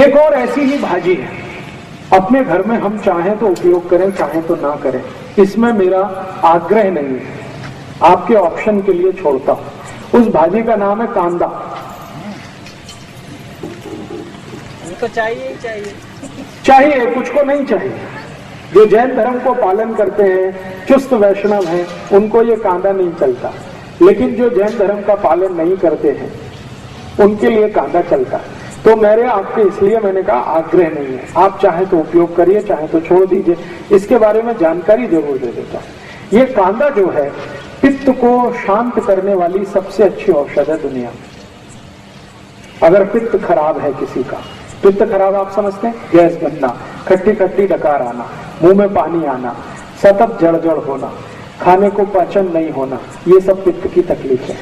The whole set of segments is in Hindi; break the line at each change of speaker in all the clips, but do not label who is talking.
एक और ऐसी ही भाजी है, अपने घर में हम चाहें तो उपयोग करें, चाहें तो ना करें, इसमें मेरा आग्रह नहीं है, आपके ऑप्शन के लिए छोड़ता हूं। उस भाजी का नाम है कांदा।
तो चाहिए ही चाहिए,
चाहिए, कुछ को नहीं चाहिए। जो जैन धर्म को पालन करते हैं, चुस्त वैष्णव हैं, उनको ये कांदा नहीं चलता, लेकिन जो जैन धर्म का पालन नहीं करते हैं उनके लिए कांदा चलता है। तो मेरे आपके इसलिए मैंने कहा आग्रह नहीं है, आप चाहे तो उपयोग करिए, चाहे तो छोड़ दीजिए। इसके बारे में जानकारी जरूर दे देता हूं। ये कांदा जो है पित्त को शांत करने वाली सबसे अच्छी औषध है दुनिया में। अगर पित्त खराब है किसी का, पित्त खराब आप समझते हैं, गैस बनना, खट्टी खट्टी डकार आना, मुंह में पानी आना, सतत जड़ होना, खाने को पाचन नहीं होना, ये सब पित्त की तकलीफ है।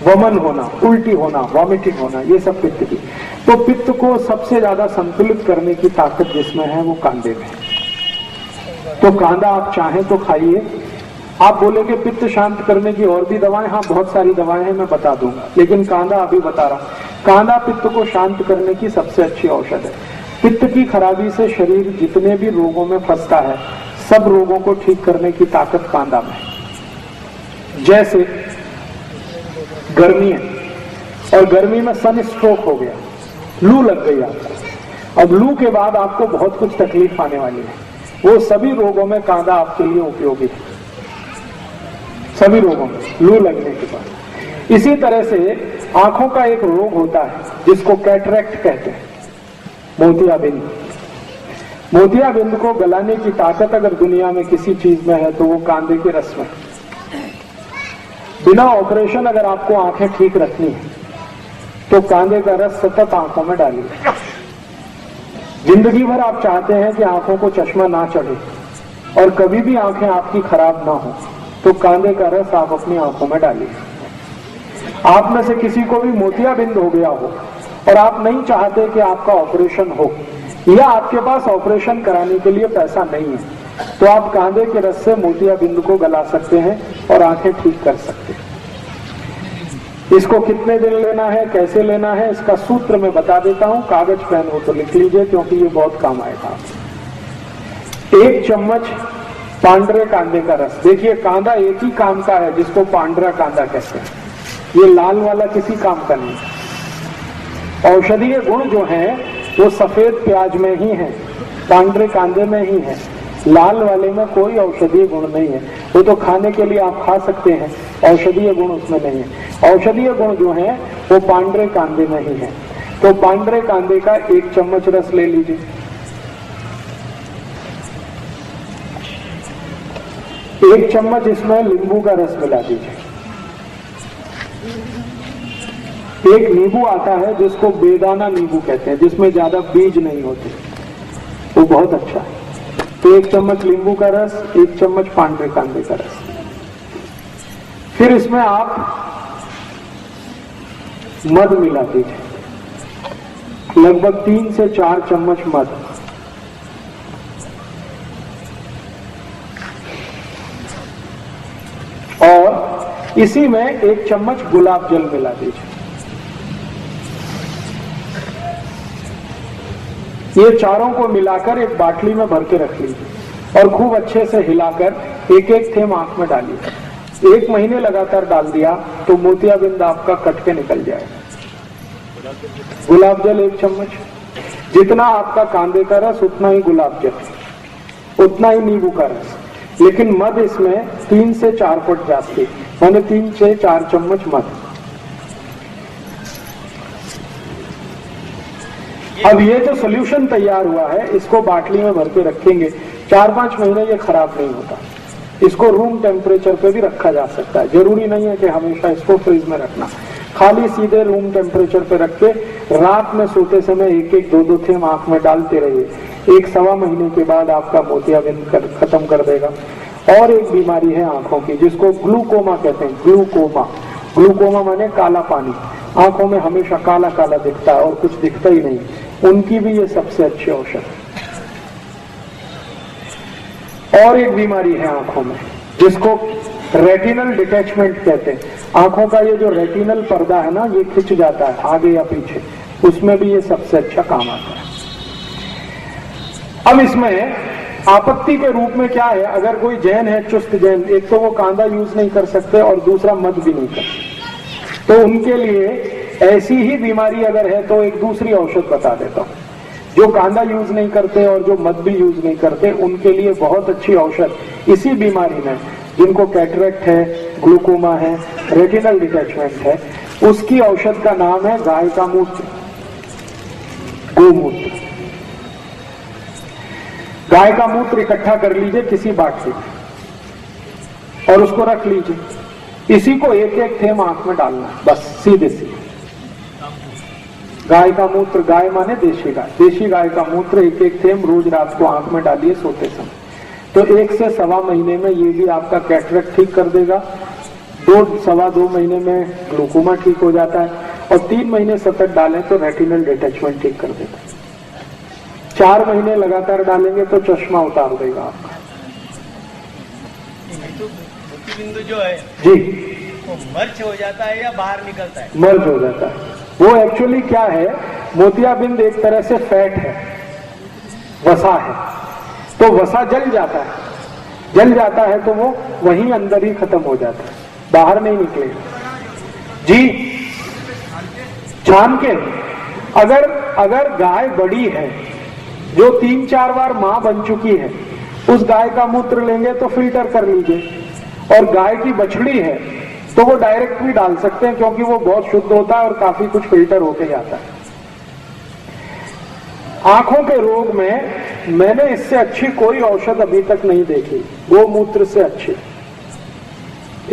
वमन होना, उल्टी होना, वॉमिटिंग होना, ये सब पित्त की। तो पित्त को सबसे ज्यादा संतुलित करने की ताकत जिसमें है वो कांदे में। तो कांदा आप चाहें तो खाइए। आप बोलेंगे पित्त शांत करने की और भी दवाएं, हाँ बहुत सारी दवाएं हैं, मैं बता दूंगा, लेकिन कांदा अभी बता रहा हूं। कांदा पित्त को शांत करने की सबसे अच्छी औषध है। पित्त की खराबी से शरीर जितने भी रोगों में फंसता है, सब रोगों को ठीक करने की ताकत कांदा में है। जैसे गर्मी है और गर्मी में सन स्ट्रोक हो गया, लू लग गई आपको, अब लू के बाद आपको बहुत कुछ तकलीफ आने वाली है, वो सभी रोगों में कांदा आपके लिए उपयोगी है, सभी रोगों में लू लगने के बाद। इसी तरह से आंखों का एक रोग होता है जिसको कैटरेक्ट कहते हैं, मोतियाबिंद। मोतियाबिंद को गलाने की ताकत अगर दुनिया में किसी चीज में है तो वो कांदे के रस में। बिना ऑपरेशन अगर आपको आंखें ठीक रखनी है तो कांदे का रस सतत आंखों में डालिए। जिंदगी भर आप चाहते हैं कि आंखों को चश्मा ना चढ़े और कभी भी आंखें आपकी खराब ना हो, तो कांदे का रस आप अपनी आंखों में डालिए। आप में से किसी को भी मोतियाबिंद हो गया हो और आप नहीं चाहते कि आपका ऑपरेशन हो, या आपके पास ऑपरेशन कराने के लिए पैसा नहीं है, तो आप कांदे के रस से मोतियाबिंद को गला सकते हैं और आंखें ठीक कर सकते हैं। इसको कितने दिन लेना है, कैसे लेना है, इसका सूत्र मैं बता देता हूं। कागज पेन हो तो लिख लीजिए, क्योंकि ये बहुत काम आएगा। 1 चम्मच पांडरे कांदे का रस। देखिए कांदा एक ही काम का है जिसको पांडरा कांदा कहते हैं, ये लाल वाला किसी काम का नहीं। औषधीय गुण जो हैं वो सफेद प्याज में ही है, पांडरे कांदे में ही है, लाल वाले में कोई औषधीय गुण नहीं है। वो तो खाने के लिए आप खा सकते हैं, औषधीय गुण उसमें नहीं है। औषधीय गुण जो है वो पांडरे कांदे में ही है। तो पांडरे कांदे का 1 चम्मच रस ले लीजिए। एक चम्मच इसमें नींबू का रस मिला दीजिए। एक नींबू आता है जिसको बेदाना नींबू कहते हैं, जिसमें ज्यादा बीज नहीं होते, वो बहुत अच्छा है। तो 1 चम्मच नींबू का रस, 1 चम्मच पांडरे कांदे का रस। फिर इसमें आप मध मिला दीजिए, लगभग 3 से 4 चम्मच मध। और इसी में 1 चम्मच गुलाब जल मिला दीजिए। ये चारों को मिलाकर एक बाटली में भर के रख लीजिए और खूब अच्छे से हिलाकर एक एक थेम आंख में डालिए। 1 महीने लगातार डाल दिया तो मोतियाबिंद आपका कट के निकल जाएगा। गुलाब जल 1 चम्मच, जितना आपका कांदे का रस उतना ही गुलाब जल, उतना ही नींबू का रस, लेकिन मध इसमें 3 से 4 फुट जाती, मैंने 3 से 4 चम्मच मध। अब ये जो सोल्यूशन तैयार हुआ है इसको बाटली में भर के रखेंगे, 4-5 महीने ये खराब नहीं होता। इसको रूम टेम्परेचर पे भी रखा जा सकता है, जरूरी नहीं है कि हमेशा इसको फ्रिज में रखना। खाली सीधे रूम टेम्परेचर पे रख के रात में सोते समय 1-1, 2-2 थेम आंख में डालते रहिए। 1-1.25 महीने के बाद आपका मोतियाबिंद खत्म कर देगा। और एक बीमारी है आंखों की जिसको ग्लूकोमा कहते हैं। ग्लूकोमा, ग्लूकोमा माने काला पानी, आंखों में हमेशा काला काला दिखता है और कुछ दिखता ही नहीं, उनकी भी ये सबसे अच्छी औषध है। और एक बीमारी है आंखों में जिसको रेटिनल डिटैचमेंट कहते हैं। आंखों का ये जो रेटिनल पर्दा है ना, ये खिंच जाता है आगे या पीछे, उसमें भी ये सबसे अच्छा काम आता है। अब इसमें आपत्ति के रूप में क्या है, अगर कोई जैन है, चुस्त जैन, एक तो वो कांदा यूज नहीं कर सकते और दूसरा मद भी नहीं कर सकते, तो उनके लिए ऐसी ही बीमारी अगर है तो एक दूसरी औषध बता देता हूं। जो कांदा यूज नहीं करते और जो मद भी यूज नहीं करते, उनके लिए बहुत अच्छी औषध इसी बीमारी में, जिनको कैटरेक्ट है, ग्लूकोमा है, रेटिनल डिटैचमेंट है, उसकी औषध का नाम है गाय का मूत्र, गोमूत्र। गाय का मूत्र इकट्ठा कर लीजिए किसी बाटली में और उसको रख लीजिए। इसी को एक एक थेम आंख में डालना है, बस सीधे सीधे। गाय का मूत्र, गाय माने देशी गाय, देशी गाय का मूत्र एक एक थेम रोज रात को आंख में डालिए सोते समय। तो 1 से सवा महीने में ये भी आपका कैटरेक्ट ठीक कर देगा, 2 सवा 2 महीने में ग्लूकोमा ठीक हो जाता है, और 3 महीने सतत डालें तो रेटिनल डिटैचमेंट ठीक कर देता है। 4 महीने लगातार डालेंगे तो चश्मा उतार देगा आपका।
तो मोतीबिंदु जो है
जी,
वो मर्च हो जाता है या बाहर निकलता है?
मर्ज हो जाता है। वो एक्चुअली क्या है, मोतियाबिंद एक तरह से फैट है, वसा है, तो वसा जल जाता है, जल जाता है तो वो वहीं अंदर ही खत्म हो जाता है, बाहर नहीं निकलेगा। जी, छान के अगर गाय बड़ी है जो 3-4 बार मां बन चुकी है, उस गाय का मूत्र लेंगे तो फिल्टर कर लीजिए, और गाय की बछड़ी है तो वो डायरेक्ट भी डाल सकते हैं, क्योंकि वो बहुत शुद्ध होता है और काफी कुछ फिल्टर होके जाता है। आंखों के रोग में मैंने इससे अच्छी कोई औषध अभी तक नहीं देखी, गोमूत्र से अच्छी,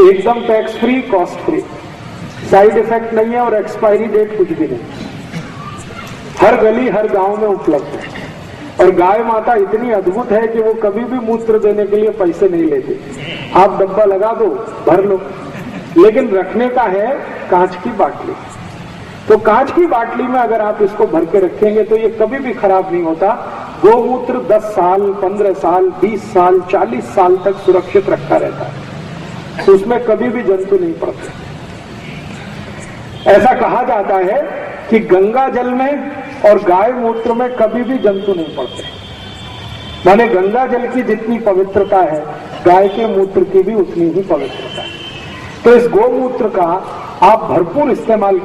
एकदम tax free, cost free, side effect नहीं है और एक्सपायरी डेट कुछ भी नहीं, हर गली हर गांव में उपलब्ध है। और गाय माता इतनी अद्भुत है कि वो कभी भी मूत्र देने के लिए पैसे नहीं लेती, आप डब्बा लगा दो, भर लो, लेकिन रखने का है कांच की बाटली। तो कांच की बाटली में अगर आप इसको भर के रखेंगे तो ये कभी भी खराब नहीं होता। गोमूत्र 10 साल, 15 साल, 20 साल, 40 साल तक सुरक्षित रखा रहता है, तो उसमें कभी भी जंतु नहीं पड़ते। ऐसा कहा जाता है कि गंगा जल में और गाय मूत्र में कभी भी जंतु नहीं पड़ते, माने गंगा जल की जितनी पवित्रता है, गाय के मूत्र की भी उतनी ही पवित्रता है। तो इस गोमूत्र का आप भरपूर इस्तेमाल